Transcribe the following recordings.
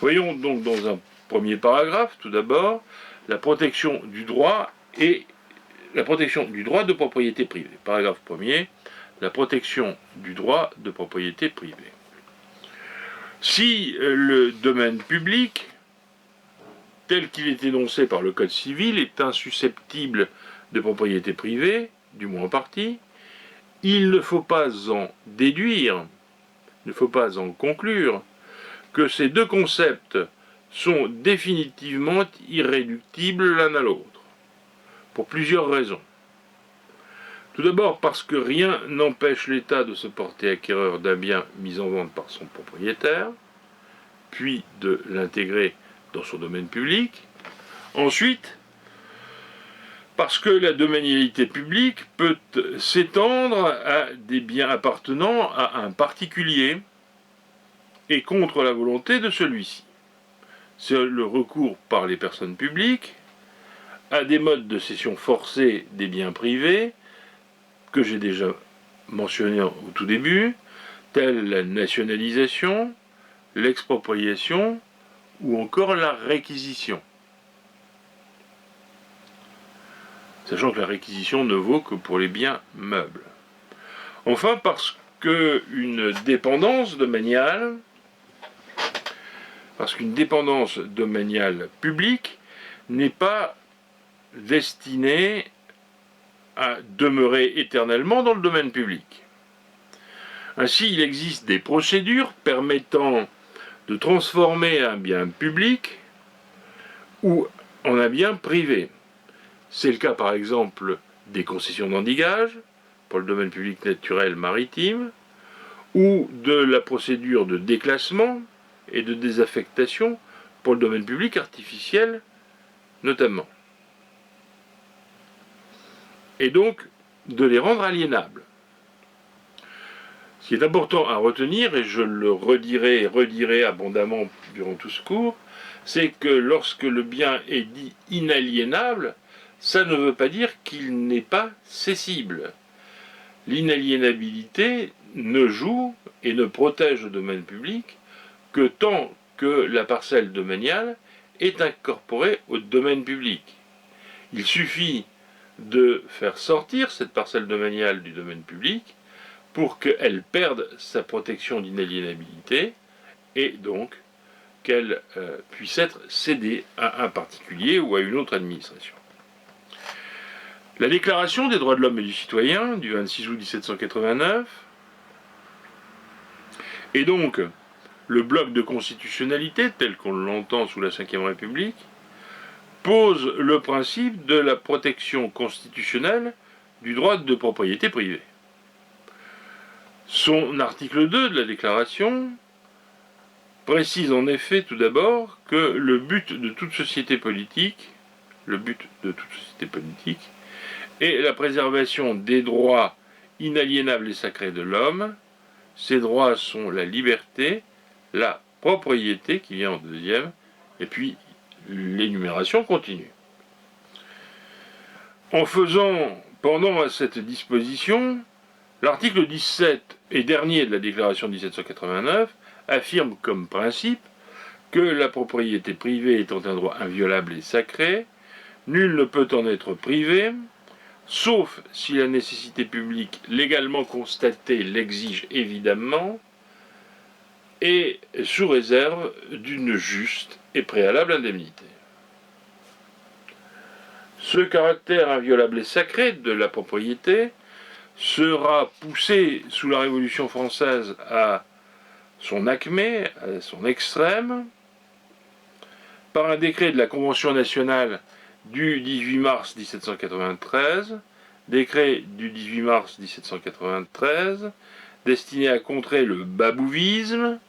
Voyons donc dans un premier paragraphe, tout d'abord, la protection du droit et la protection du droit de propriété privée. Paragraphe 1er, la protection du droit de propriété privée. Si le domaine public, tel qu'il est énoncé par le Code civil, est insusceptible de propriété privée, du moins en partie, il ne faut pas en déduire, il ne faut pas en conclure que ces deux concepts sont définitivement irréductibles l'un à l'autre, pour plusieurs raisons. Tout d'abord parce que rien n'empêche l'État de se porter acquéreur d'un bien mis en vente par son propriétaire, puis de l'intégrer dans son domaine public. Ensuite, parce que la domanialité publique peut s'étendre à des biens appartenant à un particulier et contre la volonté de celui-ci. C'est le recours par les personnes publiques à des modes de cession forcée des biens privés que j'ai déjà mentionné au tout début, tels la nationalisation, l'expropriation ou encore la réquisition. Sachant que la réquisition ne vaut que pour les biens meubles. Enfin, parce qu'une dépendance domaniale, publique n'est pas destinée à demeurer éternellement dans le domaine public. Ainsi, il existe des procédures permettant de transformer un bien public ou en un bien privé. C'est le cas par exemple des concessions d'endigage pour le domaine public naturel maritime ou de la procédure de déclassement et de désaffectation pour le domaine public artificiel notamment. Et donc de les rendre aliénables. Ce qui est important à retenir, et je le redirai et redirai abondamment durant tout ce cours, c'est que lorsque le bien est dit inaliénable, ça ne veut pas dire qu'il n'est pas cessible. L'inaliénabilité ne joue et ne protège le domaine public que tant que la parcelle domaniale est incorporée au domaine public. Il suffit de faire sortir cette parcelle domaniale du domaine public pour qu'elle perde sa protection d'inaliénabilité et donc qu'elle puisse être cédée à un particulier ou à une autre administration. La Déclaration des droits de l'homme et du citoyen du 26 août 1789 et donc le bloc de constitutionnalité tel qu'on l'entend sous la Ve République pose le principe de la protection constitutionnelle du droit de propriété privée. Son article 2 de la Déclaration précise en effet tout d'abord que le but de toute société politique est la préservation des droits inaliénables et sacrés de l'homme. Ces droits sont la liberté, la propriété qui vient en deuxième, et puis l'énumération continue. En faisant pendant à cette disposition, l'article 17 et dernier de la Déclaration de 1789 affirme comme principe que la propriété privée étant un droit inviolable et sacré, nul ne peut en être privé, sauf si la nécessité publique légalement constatée l'exige évidemment, et sous réserve d'une juste et préalable indemnité. Ce caractère inviolable et sacré de la propriété sera poussé sous la Révolution française à son acmé, à son extrême, par un décret de la Convention nationale du 18 mars 1793, décret du 18 mars 1793, destiné à contrer le babouvisme,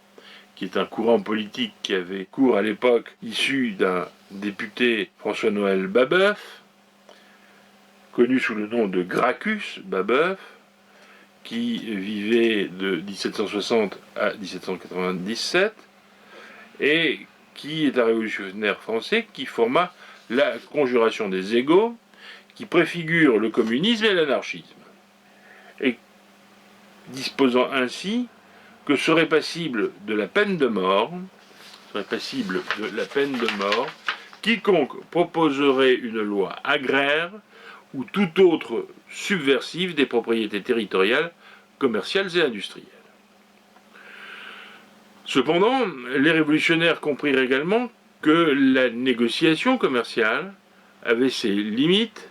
qui est un courant politique qui avait cours à l'époque, issu d'un député François-Noël Babeuf, connu sous le nom de Gracchus Babeuf, qui vivait de 1760 à 1797, et qui est un révolutionnaire français qui forma la Conjuration des égaux, qui préfigure le communisme et l'anarchisme, et disposant ainsi que serait passible de la peine de mort serait passible de la peine de mort quiconque proposerait une loi agraire ou tout autre subversive des propriétés territoriales, commerciales et industrielles. Cependant, les révolutionnaires comprirent également que la négociation commerciale avait ses limites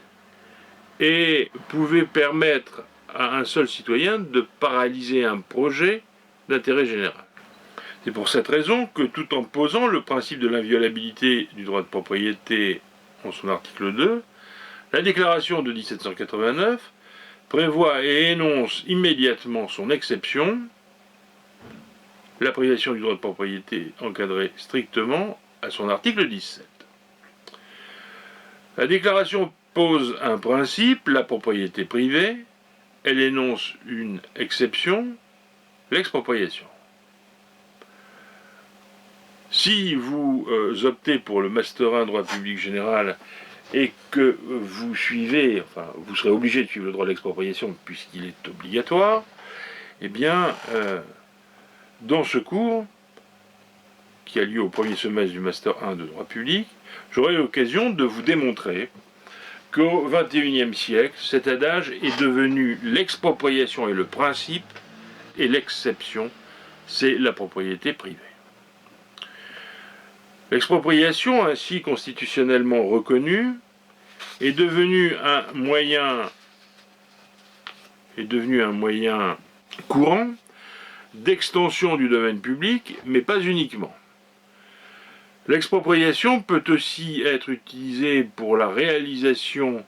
et pouvait permettre à un seul citoyen de paralyser un projet d'intérêt général. C'est pour cette raison que, tout en posant le principe de l'inviolabilité du droit de propriété en son article 2, la déclaration de 1789 prévoit et énonce immédiatement son exception, la privation du droit de propriété encadrée strictement à son article 17. La déclaration pose un principe, la propriété privée, elle énonce une exception, l'expropriation. Si vous optez pour le Master 1 droit public général et que vous suivez, enfin vous serez obligé de suivre le droit de l'expropriation puisqu'il est obligatoire, eh bien, dans ce cours, qui a lieu au premier semestre du Master 1 de droit public, j'aurai l'occasion de vous démontrer qu'au XXIe siècle, cet adage est devenu l'expropriation et le principe, et l'exception, c'est la propriété privée. L'expropriation, ainsi constitutionnellement reconnue, est devenu un moyen courant d'extension du domaine public, mais pas uniquement. L'expropriation peut aussi être utilisée pour la réalisation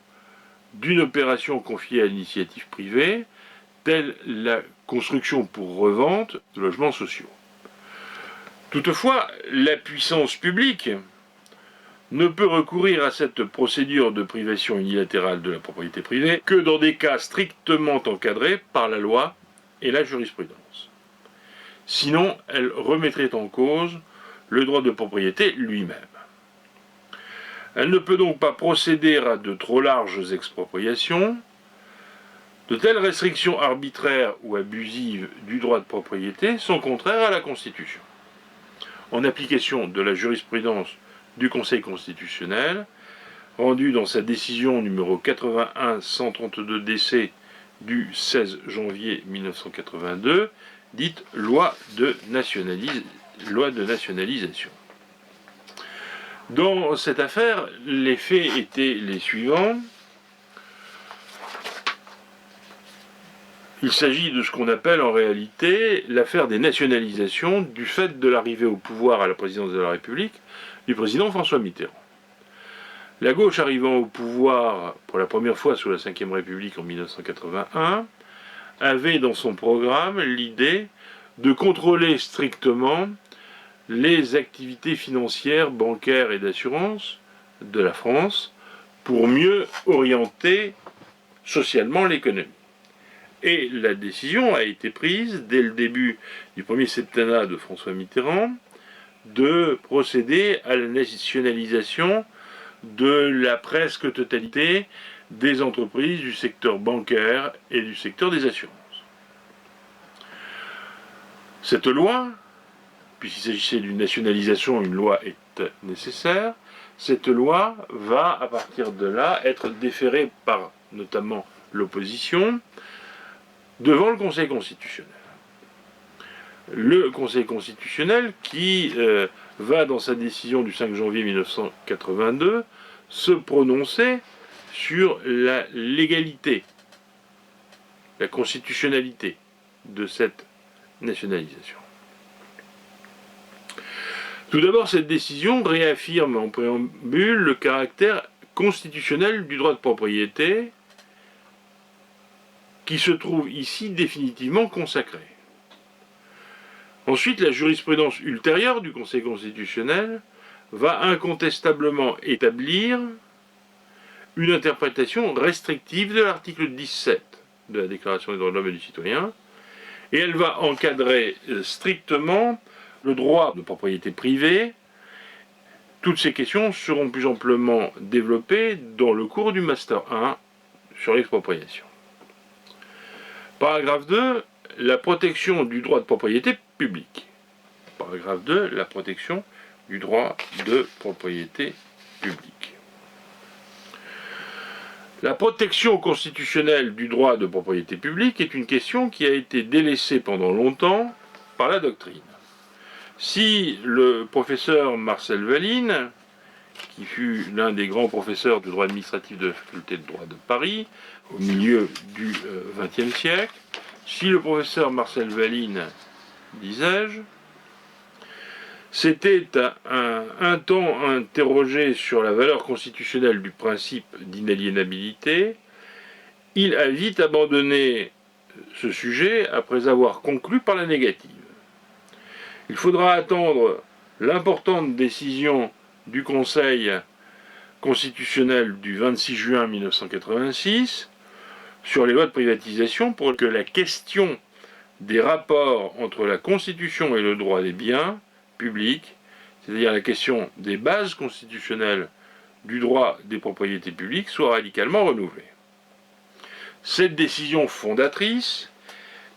d'une opération confiée à l'initiative privée, telle la construction pour revente de logements sociaux. Toutefois, la puissance publique ne peut recourir à cette procédure de privation unilatérale de la propriété privée que dans des cas strictement encadrés par la loi et la jurisprudence. Sinon, elle remettrait en cause le droit de propriété lui-même. Elle ne peut donc pas procéder à de trop larges expropriations. De telles restrictions arbitraires ou abusives du droit de propriété sont contraires à la Constitution. En application de la jurisprudence du Conseil constitutionnel, rendue dans sa décision numéro 81-132 DC du 16 janvier 1982, dite loi de nationalisation. Dans cette affaire, les faits étaient les suivants. Il s'agit de ce qu'on appelle en réalité l'affaire des nationalisations du fait de l'arrivée au pouvoir à la présidence de la République du président François Mitterrand. La gauche arrivant au pouvoir pour la première fois sous la Ve République en 1981 avait dans son programme l'idée de contrôler strictement les activités financières, bancaires et d'assurance de la France pour mieux orienter socialement l'économie. Et la décision a été prise dès le début du premier septennat de François Mitterrand de procéder à la nationalisation de la presque totalité des entreprises du secteur bancaire et du secteur des assurances. Cette loi, puisqu'il s'agissait d'une nationalisation, une loi est nécessaire, cette loi va à partir de là être déférée par notamment l'opposition devant le Conseil constitutionnel. Le Conseil constitutionnel qui va dans sa décision du 5 janvier 1982 se prononcer sur la légalité, la constitutionnalité de cette nationalisation. Tout d'abord, cette décision réaffirme en préambule le caractère constitutionnel du droit de propriété qui se trouve ici définitivement consacré. Ensuite, la jurisprudence ultérieure du Conseil constitutionnel va incontestablement établir une interprétation restrictive de l'article 17 de la Déclaration des droits de l'homme et du citoyen, et elle va encadrer strictement le droit de propriété privée. Toutes ces questions seront plus amplement développées dans le cours du Master 1 sur l'expropriation. Paragraphe 2, la protection du droit de propriété publique. Paragraphe 2, la protection du droit de propriété publique. La protection constitutionnelle du droit de propriété publique est une question qui a été délaissée pendant longtemps par la doctrine. Si le professeur Marcel Valines, qui fut l'un des grands professeurs de droit administratif de la faculté de droit de Paris au milieu du XXe siècle, si le professeur Marcel Valines, disais-je, s'était un temps interrogé sur la valeur constitutionnelle du principe d'inaliénabilité, il a vite abandonné ce sujet après avoir conclu par la négative. Il faudra attendre l'importante décision du Conseil constitutionnel du 26 juin 1986 sur les lois de privatisation pour que la question des rapports entre la Constitution et le droit des biens publics, c'est-à-dire la question des bases constitutionnelles du droit des propriétés publiques, soit radicalement renouvelée. Cette décision fondatrice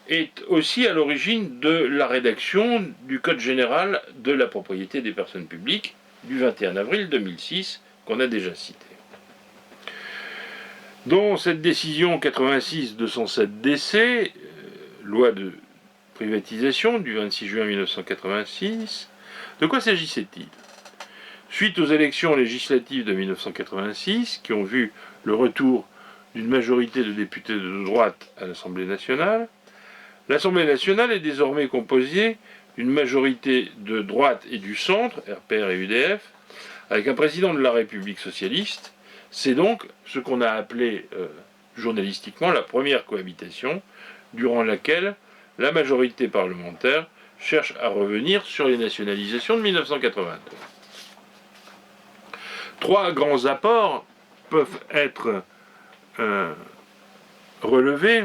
est aussi à l'origine de la rédaction du Code général de la propriété des personnes publiques du 21 avril 2006, qu'on a déjà cité. Dans cette décision 86-207 DC, loi de privatisation du 26 juin 1986, de quoi s'agissait-il? Suite aux élections législatives de 1986, qui ont vu le retour d'une majorité de députés de droite à l'Assemblée nationale, l'Assemblée nationale est désormais composée d'une majorité de droite et du centre, RPR et UDF, avec un président de la République socialiste. C'est donc ce qu'on a appelé journalistiquement la première cohabitation, durant laquelle la majorité parlementaire cherche à revenir sur les nationalisations de 1982. Trois grands apports peuvent être relevés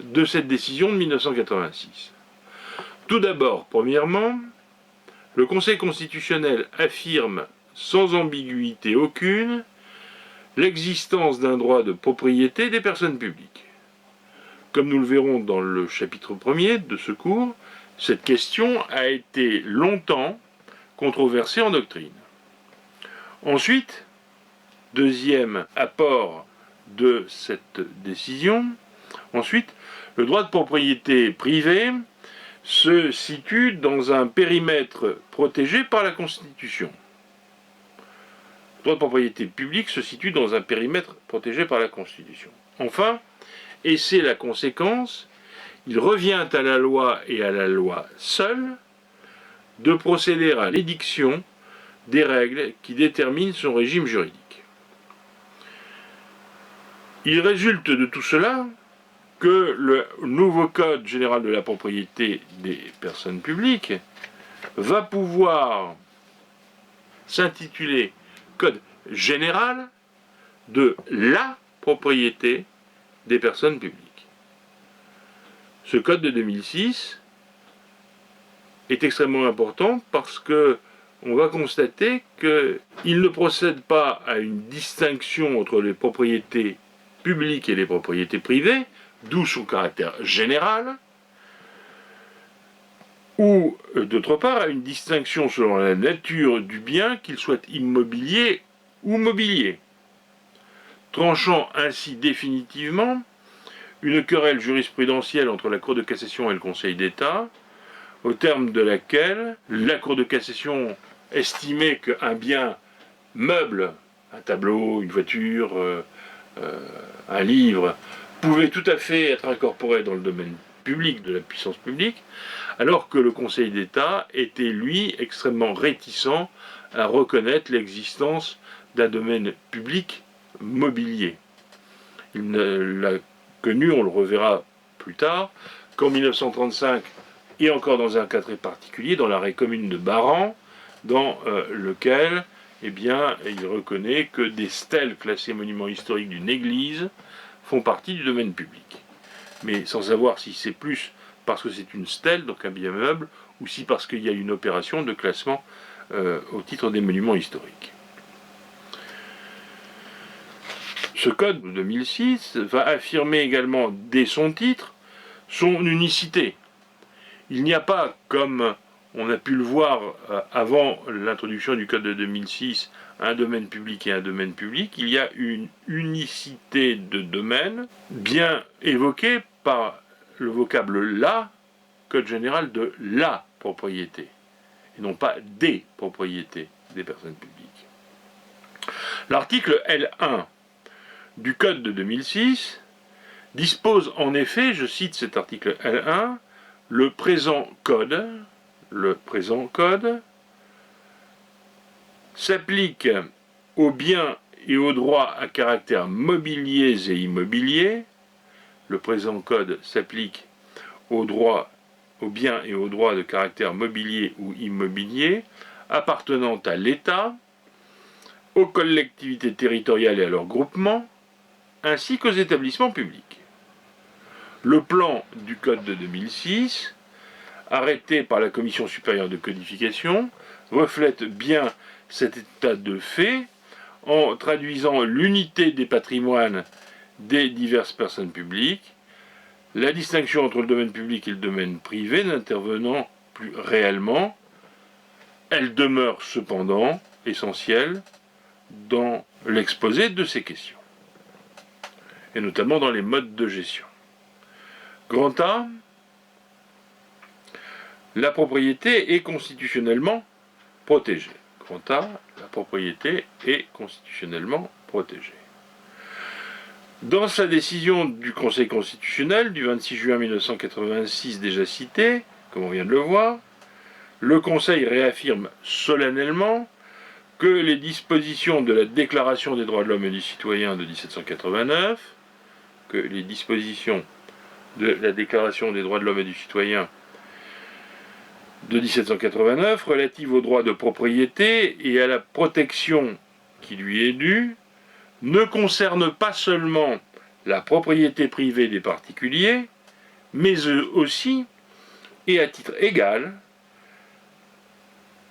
de cette décision de 1986. Tout d'abord, premièrement, le Conseil constitutionnel affirme sans ambiguïté aucune l'existence d'un droit de propriété des personnes publiques. Comme nous le verrons dans le chapitre 1er de ce cours, cette question a été longtemps controversée en doctrine. Ensuite, deuxième apport de cette décision, le droit de propriété privée se situe dans un périmètre protégé par la Constitution. Le droit de propriété publique se situe dans un périmètre protégé par la Constitution. Enfin, et c'est la conséquence, il revient à la loi et à la loi seule de procéder à l'édiction des règles qui déterminent son régime juridique. Il résulte de tout cela que le nouveau Code général de la propriété des personnes publiques va pouvoir s'intituler Code général de la propriété des personnes publiques. Ce code de 2006 est extrêmement important parce que on va constater qu'il ne procède pas à une distinction entre les propriétés publiques et les propriétés privées, d'où son caractère général, ou d'autre part à une distinction selon la nature du bien, qu'il soit immobilier ou mobilier, tranchant ainsi définitivement une querelle jurisprudentielle entre la Cour de cassation et le Conseil d'État, au terme de laquelle la Cour de cassation estimait qu'un bien meuble, un tableau, une voiture, un livre, pouvait tout à fait être incorporé dans le domaine public, de la puissance publique, alors que le Conseil d'État était, lui, extrêmement réticent à reconnaître l'existence d'un domaine public mobilier. Il l'a connu, on le reverra plus tard, qu'en 1935, et encore dans un cas très particulier, dans l'arrêt commune de Baran, dans lequel il reconnaît que des stèles classées monuments historiques d'une église font partie du domaine public. Mais sans savoir si c'est plus parce que c'est une stèle, donc un bien meuble, ou si parce qu'il y a une opération de classement au titre des monuments historiques. Ce code de 2006 va affirmer également, dès son titre, son unicité. Il n'y a pas, comme on a pu le voir avant l'introduction du Code de 2006, un domaine public et un domaine public, il y a une unicité de domaine bien évoquée par le vocable la, Code général de la propriété, et non pas des propriétés des personnes publiques. L'article L1 du Code de 2006 dispose en effet, je cite cet article L1, le présent code s'applique aux biens et aux droits à caractère mobiliers et immobiliers. Le présent code s'applique aux biens et aux droits de caractère mobilier ou immobilier appartenant à l'État, aux collectivités territoriales et à leurs groupements, ainsi qu'aux établissements publics. Le plan du Code de 2006, arrêté par la Commission supérieure de codification, reflète bien cet état de fait en traduisant l'unité des patrimoines des diverses personnes publiques, la distinction entre le domaine public et le domaine privé n'intervenant plus réellement. Elle demeure cependant essentielle dans l'exposé de ces questions, et notamment dans les modes de gestion. Grand A, la propriété est constitutionnellement protégée. Grand A, la propriété est constitutionnellement protégée. Dans sa décision du Conseil constitutionnel du 26 juin 1986 déjà citée, comme on vient de le voir, le Conseil réaffirme solennellement que les dispositions de la Déclaration des droits de l'homme et du citoyen de 1789, que les dispositions de la Déclaration des droits de l'homme et du citoyen de 1789 relatives aux droits de propriété et à la protection qui lui est due ne concernent pas seulement la propriété privée des particuliers, mais aussi, et à titre égal,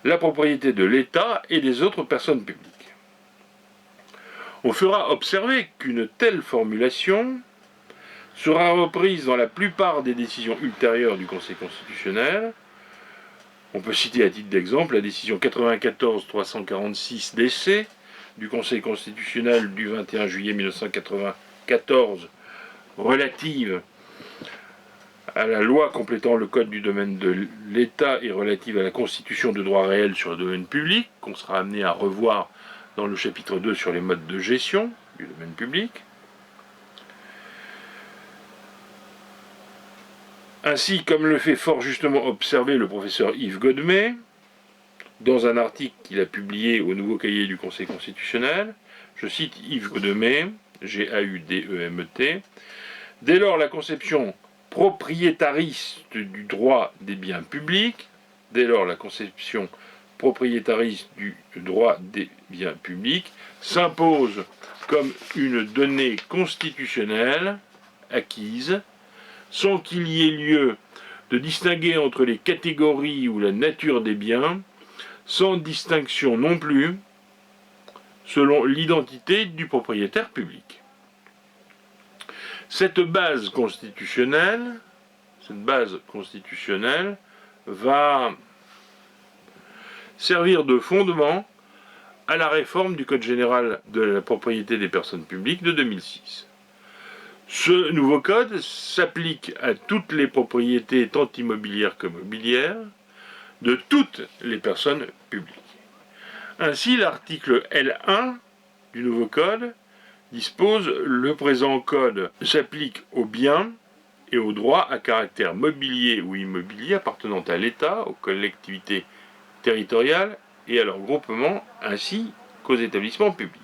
la propriété de l'État et des autres personnes publiques. On fera observer qu'une telle formulation sera reprise dans la plupart des décisions ultérieures du Conseil constitutionnel. On peut citer à titre d'exemple la décision 94-346 DC du Conseil constitutionnel du 21 juillet 1994 relative à la loi complétant le Code du domaine de l'État et relative à la constitution de droits réels sur le domaine public, qu'on sera amené à revoir dans le chapitre 2 sur les modes de gestion du domaine public. Ainsi, comme le fait fort justement observer le professeur Yves Godmet, dans un article qu'il a publié au Nouveau Cahier du Conseil constitutionnel, je cite Yves Godmet, G-A-U-D-E-M-E-T, « Dès lors, la conception propriétariste du droit des biens publics, s'impose comme une donnée constitutionnelle acquise, sans qu'il y ait lieu de distinguer entre les catégories ou la nature des biens, sans distinction non plus selon l'identité du propriétaire public. » Cette base constitutionnelle va servir de fondement à la réforme du Code général de la propriété des personnes publiques de 2006. Ce nouveau code s'applique à toutes les propriétés tant immobilières que mobilières de toutes les personnes publiques. Ainsi, l'article L1 du nouveau code dispose « Le présent code s'applique aux biens et aux droits à caractère mobilier ou immobilier appartenant à l'État, aux collectivités territoriales et à leurs groupements, ainsi qu'aux établissements publics. »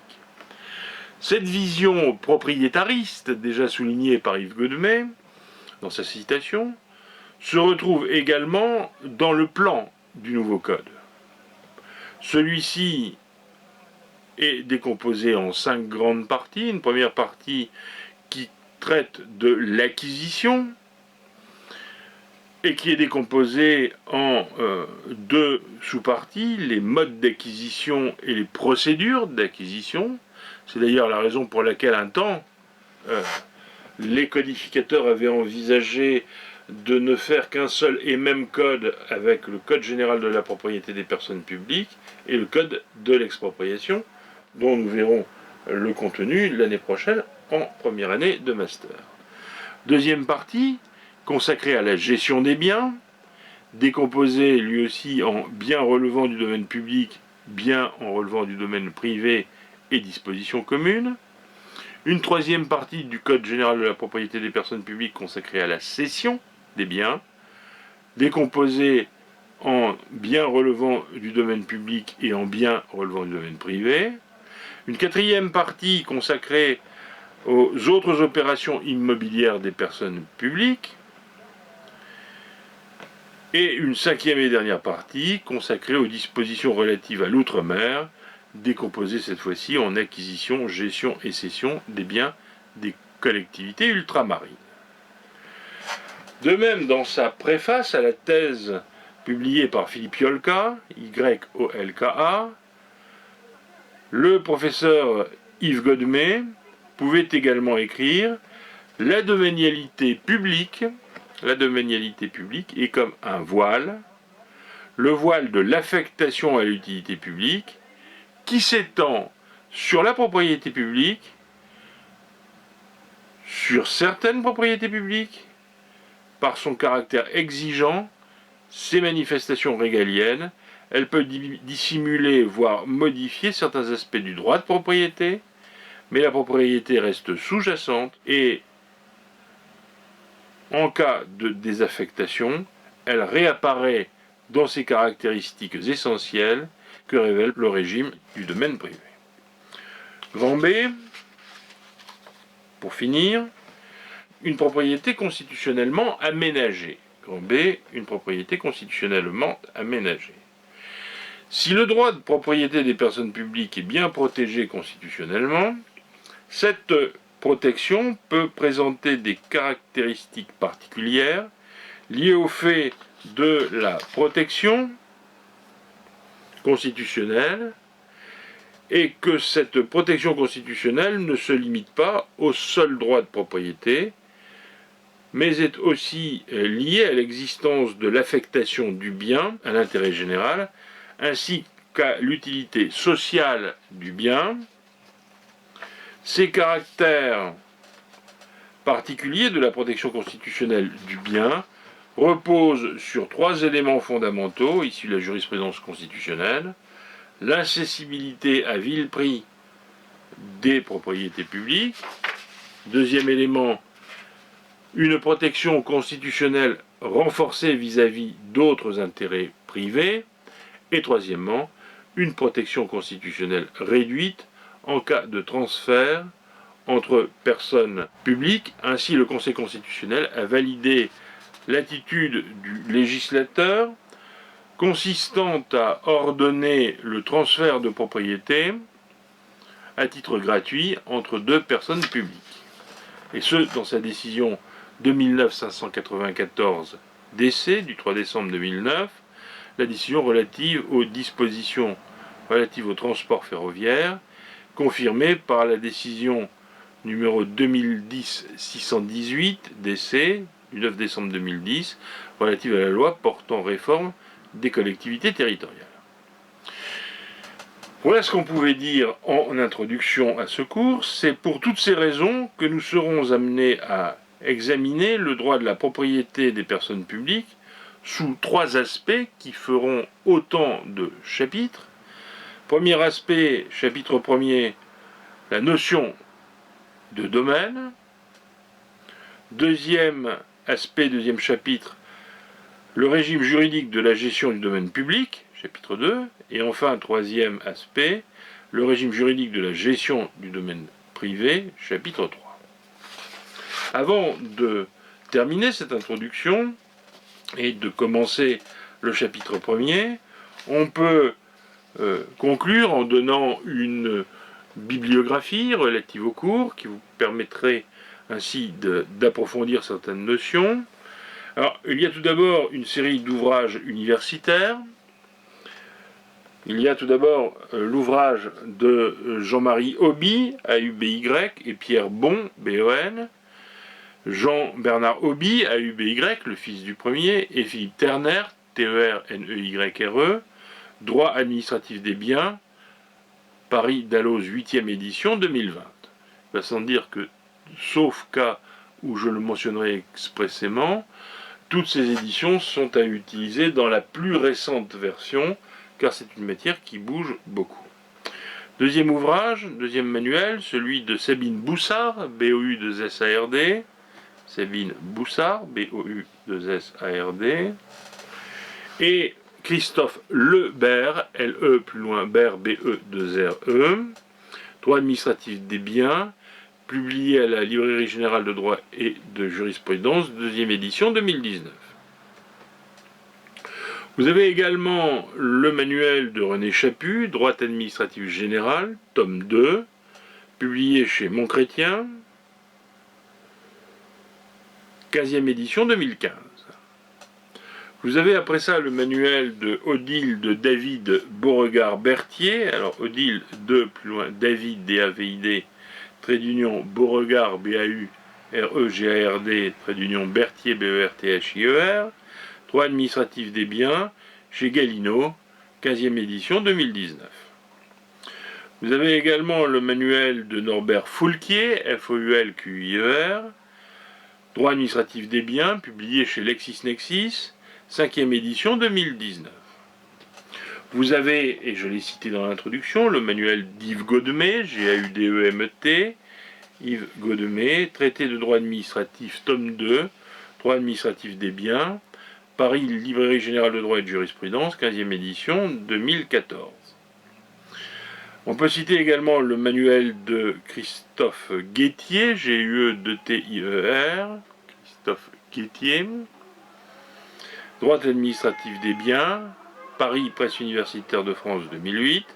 Cette vision propriétariste, déjà soulignée par Yves Godmet dans sa citation, se retrouve également dans le plan du nouveau code. Celui-ci est décomposé en 5 grandes parties. Une première partie qui traite de l'acquisition et qui est décomposée en 2 sous-parties, les modes d'acquisition et les procédures d'acquisition. C'est d'ailleurs la raison pour laquelle un temps, les codificateurs avaient envisagé de ne faire qu'un seul et même code avec le Code général de la propriété des personnes publiques et le Code de l'expropriation, dont nous verrons le contenu l'année prochaine en première année de master. Deuxième partie, consacrée à la gestion des biens, décomposée lui aussi en biens relevant du domaine public, biens en relevant du domaine privé et dispositions communes. Une troisième partie du Code général de la propriété des personnes publiques consacrée à la cession des biens, décomposée en biens relevant du domaine public et en biens relevant du domaine privé. Une quatrième partie consacrée aux autres opérations immobilières des personnes publiques. Et une cinquième et dernière partie consacrée aux dispositions relatives à l'outre-mer, décomposée cette fois-ci en acquisition, gestion et cession des biens des collectivités ultramarines. De même, dans sa préface à la thèse publiée par Philippe Yolka, Y-O-L-K-A, le professeur Yves Godmet pouvait également écrire « La domanialité publique est comme un voile, le voile de l'affectation à l'utilité publique, qui s'étend sur la propriété publique, sur certaines propriétés publiques, par son caractère exigeant, ses manifestations régaliennes, elle peut dissimuler, voire modifier certains aspects du droit de propriété, mais la propriété reste sous-jacente et, en cas de désaffectation, elle réapparaît dans ses caractéristiques essentielles que révèle le régime du domaine privé. Grand B, pour finir, une propriété constitutionnellement aménagée. Grand B, une propriété constitutionnellement aménagée. Si le droit de propriété des personnes publiques est bien protégé constitutionnellement, cette protection peut présenter des caractéristiques particulières liées au fait de la protection constitutionnelle et que cette protection constitutionnelle ne se limite pas au seul droit de propriété, mais est aussi liée à l'existence de l'affectation du bien à l'intérêt général, ainsi qu'à l'utilité sociale du bien. Ces caractères particuliers de la protection constitutionnelle du bien reposent sur trois éléments fondamentaux issus de la jurisprudence constitutionnelle: l'incessibilité à vil prix des propriétés publiques. Deuxième élément, une protection constitutionnelle renforcée vis-à-vis d'autres intérêts privés. Et troisièmement, une protection constitutionnelle réduite en cas de transfert entre personnes publiques. Ainsi, le Conseil constitutionnel a validé l'attitude du législateur consistant à ordonner le transfert de propriété à titre gratuit entre deux personnes publiques. Et ce, dans sa décision 2009-594 DC du 3 décembre 2009, la décision relative aux dispositions relatives au transport ferroviaire, confirmée par la décision numéro 2010-618 DC du 9 décembre 2010, relative à la loi portant réforme des collectivités territoriales. Voilà ce qu'on pouvait dire en introduction à ce cours. C'est pour toutes ces raisons que nous serons amenés à examiner le droit de la propriété des personnes publiques sous trois aspects qui feront autant de chapitres. Premier aspect, chapitre premier, la notion de domaine. Deuxième aspect, deuxième chapitre, le régime juridique de la gestion du domaine public, chapitre 2. Et enfin, troisième aspect, le régime juridique de la gestion du domaine privé, chapitre 3. Avant de terminer cette introduction et de commencer le chapitre premier, on peut conclure en donnant une bibliographie relative au cours qui vous permettrait ainsi d'approfondir certaines notions. Alors, il y a tout d'abord une série d'ouvrages universitaires. Il y a tout d'abord l'ouvrage de Jean-Marie Auby, AUBY, et Pierre Bon, BON, Jean-Bernard Auby, AUBY, le fils du premier, et Philippe Terner, TERNEYRE, Droit administratif des biens, Paris Dalloz 8e édition 2020. Il va sans dire que, sauf cas où je le mentionnerai expressément, toutes ces éditions sont à utiliser dans la plus récente version, car c'est une matière qui bouge beaucoup. Deuxième ouvrage, deuxième manuel, celui de Sabine Boussard, BOU2SARD. Sabine Boussard, BOU2SARD. Et Christophe Lebert, LE plus loin, Bert, BE2RE. Droit administratif des biens, publié à la Librairie Générale de Droit et de Jurisprudence, deuxième édition 2019. Vous avez également le manuel de René Chaput, Droit administratif général, tome 2, publié chez Montchrétien, 15e édition 2015. Vous avez après ça le manuel de Odile de David Beauregard-Berthier, alors Odile 2 plus loin, David, D-A-V-I-D, trait d'union Beauregard, B-A-U-R-E-G-A-R-D, trait d'union Berthier, B-E-R-T-H-I-E-R, Droit administratif des biens, chez Galliano, 15e édition 2019. Vous avez également le manuel de Norbert Foulquier, F-O-U-L-Q-I-E-R, Droit administratif des biens, publié chez LexisNexis, 5e édition 2019. Vous avez, et je l'ai cité dans l'introduction, le manuel d'Yves Gaudemet, G-A-U-D-E-M-E-T, Yves Gaudemet, Traité de droit administratif, tome 2, Droit administratif des biens, Paris, Librairie Générale de Droit et de Jurisprudence, 15e édition, 2014. On peut citer également le manuel de Christophe Guettier, G-U-E-T-I-E-R, Christophe Guettier, Droit administratif des biens, Paris, Presse universitaire de France, 2008.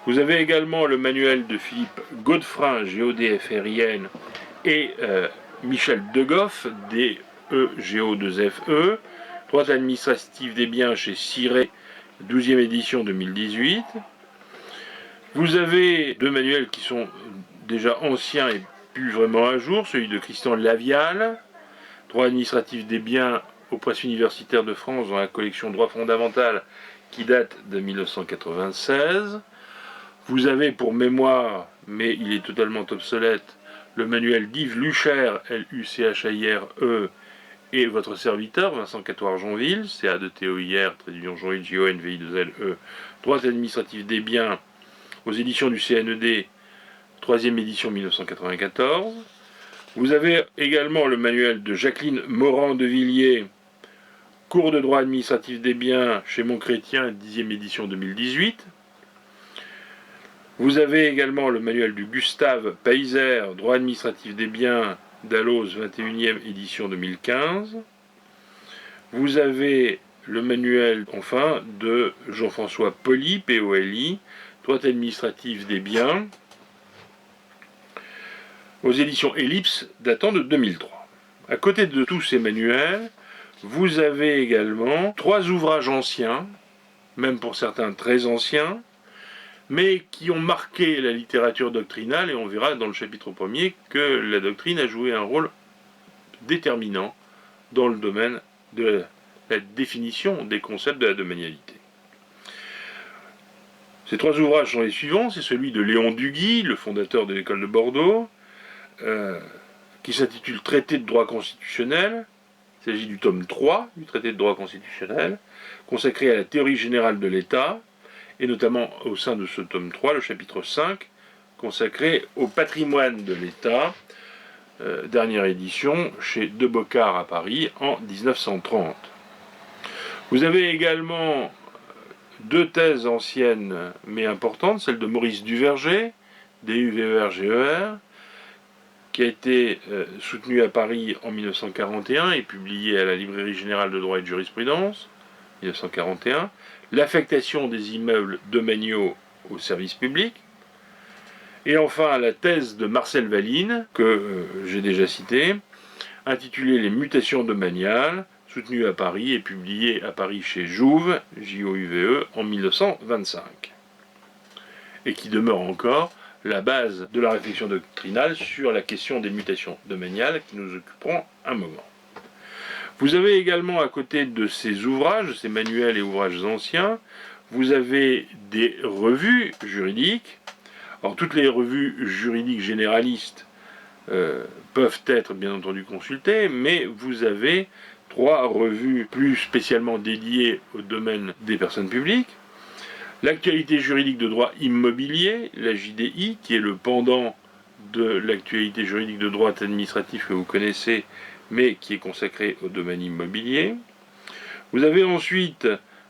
Vous avez également le manuel de Philippe Godefrin, G-O-D-F-R-I-N, et Michel Degoff, D-E-G-O-2-F-E, Droit administratif des biens chez Siret, 12e édition 2018. Vous avez deux manuels qui sont déjà anciens et plus vraiment à jour, celui de Christian Lavial, Droit administratif des biens aux presses universitaires de France dans la collection Droit fondamental qui date de 1996. Vous avez pour mémoire, mais il est totalement obsolète, le manuel d'Yves Luchaire, L-U-C-H-I-R-E, et votre serviteur, Vincent Catoire-Jonville, C-A-D-T-O-I-R, trait d'union Jonville, J-O-N-V-I-2-L-E, Droit administratif des biens, aux éditions du CNED, 3e édition 1994. Vous avez également le manuel de Jacqueline Morand de Villiers, Cours de droit administratif des biens chez Montchrétien, 10e édition 2018. Vous avez également le manuel de Gustave Payser, Droit administratif des biens, Dalloz, 21e édition 2015. Vous avez le manuel, enfin, de Jean-François Poli, P-O-L-I, Droit administratif des biens, aux éditions Ellipse, datant de 2003. À côté de tous ces manuels, vous avez également 3 ouvrages anciens, même pour certains très anciens, mais qui ont marqué la littérature doctrinale, et on verra dans le chapitre 1er que la doctrine a joué un rôle déterminant dans le domaine de la définition des concepts de la domanialité. Ces 3 ouvrages sont les suivants, c'est celui de Léon Duguy, le fondateur de l'école de Bordeaux, qui s'intitule Traité de droit constitutionnel. Il s'agit du tome 3 du traité de droit constitutionnel, consacré à la théorie générale de l'État, et notamment au sein de ce tome 3, le chapitre 5, consacré au patrimoine de l'État, dernière édition chez De Boccard à Paris en 1930. Vous avez également 2 thèses anciennes mais importantes, celle de Maurice Duverger, D-U-V-E-R-G-E-R, qui a été soutenue à Paris en 1941 et publiée à la Librairie Générale de Droit et de Jurisprudence, 1941, l'affectation des immeubles domaniaux au service public, et enfin la thèse de Marcel Valine, que j'ai déjà citée, intitulée Les mutations domaniales, soutenue à Paris et publiée à Paris chez Jouve, J-O-U-V-E, en 1925, et qui demeure encore la base de la réflexion doctrinale sur la question des mutations domaniales qui nous occuperont un moment. Vous avez également, à côté de ces ouvrages, ces manuels et ouvrages anciens, vous avez des revues juridiques. Alors, toutes les revues juridiques généralistes peuvent être bien entendu consultées, mais vous avez 3 revues plus spécialement dédiées au domaine des personnes publiques. L'actualité juridique de droit immobilier, la JDI, qui est le pendant de l'actualité juridique de droit administratif que vous connaissez, mais qui est consacrée au domaine immobilier. Vous avez ensuite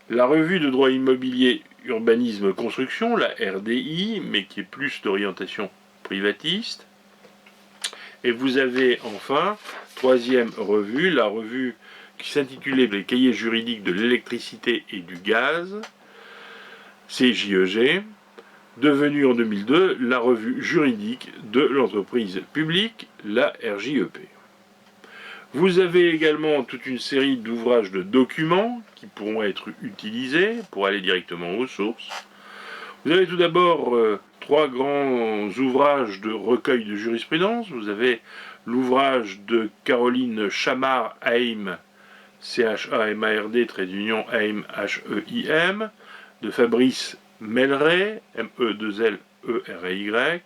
la revue de droit immobilier urbanisme construction, la RDI, mais qui est plus d'orientation privatiste. Et vous avez enfin, 3e revue, la revue qui s'intitulait Les cahiers juridiques de l'électricité et du gaz, CJEG, devenue en 2002 la revue juridique de l'entreprise publique, la RJEP. Vous avez également toute une série d'ouvrages de documents qui pourront être utilisés pour aller directement aux sources. Vous avez tout d'abord 3 grands ouvrages de recueil de jurisprudence. Vous avez l'ouvrage de Caroline Chamard-Heim, C-H-A-M-A-R-D, trait d'union Heim, H-E-I-M, de Fabrice Melleret, M-E-2-L-E-R-E-Y,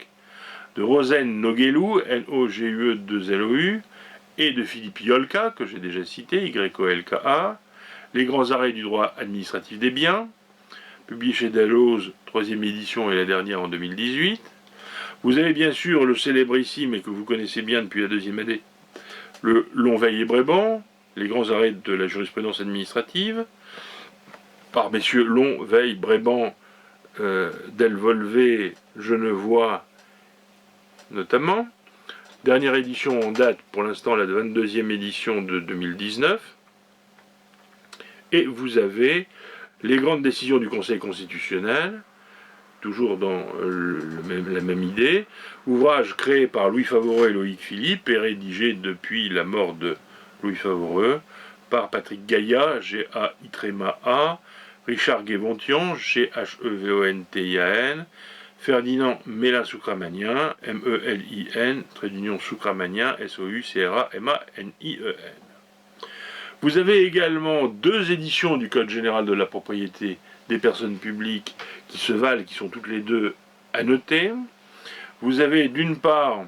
de Rosen Noguelou, N-O-G-U-E-2-L-O-U, et de Philippe Yolka, que j'ai déjà cité, Y-O-L-K-A, Les grands arrêts du droit administratif des biens, publié chez Dalloz, 3e édition et la dernière en 2018. Vous avez bien sûr le célébrissime, et que vous connaissez bien depuis la 2e année, le Lonveil et Brébant, les grands arrêts de la jurisprudence administrative, par messieurs Lonveil, Brébant, Delvolvé, Genevois notamment. Dernière édition en date, pour l'instant la 22e édition de 2019. Et vous avez les grandes décisions du Conseil constitutionnel, toujours dans la même idée, ouvrage créé par Louis Favoreux et Loïc Philippe, et rédigé depuis la mort de Louis Favoreux, par Patrick Gaillat, G-A-I-A, Richard Guévontian, G-H-E-V-O-N-T-I-A-N, Ferdinand Mélin-Soucramanien, M-E-L-I-N, trait d'union Soucramanien, S-O-U-C-R-A-M-A-N-I-E-N. Vous avez également 2 éditions du Code général de la propriété des personnes publiques qui se valent, qui sont toutes les 2 annotées. Vous avez d'une part,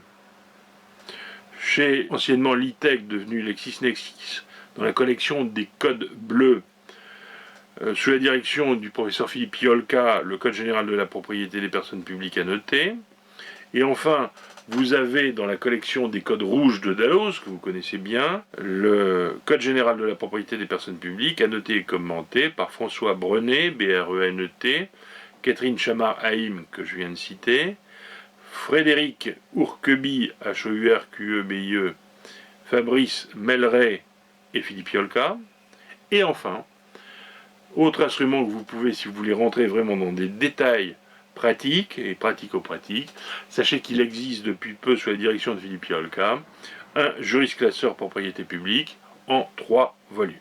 chez anciennement l'ITEC, devenu LexisNexis, dans la collection des codes bleus, sous la direction du professeur Philippe Yolka, le Code général de la propriété des personnes publiques annoté. Et enfin, vous avez dans la collection des codes rouges de Dalloz, que vous connaissez bien, le Code général de la propriété des personnes publiques, annoté et commenté par François Brenet, B-R-E-N-E-T, Catherine Chamard-Heim, que je viens de citer, Frédéric Ourqueby, H-O-U-R-Q-E-B-I-E, Fabrice Melleret et Philippe Yolka. Et enfin, autre instrument que vous pouvez, si vous voulez rentrer vraiment dans des détails pratiques et pratico-pratiques, sachez qu'il existe depuis peu sous la direction de Philippe Yolka un jurisclasseur propriété publique en 3 volumes.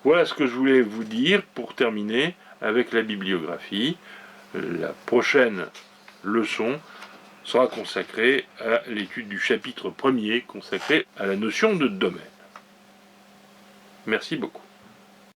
Voilà ce que je voulais vous dire pour terminer avec la bibliographie. La prochaine leçon sera consacrée à l'étude du chapitre 1er consacré à la notion de domaine. Merci beaucoup.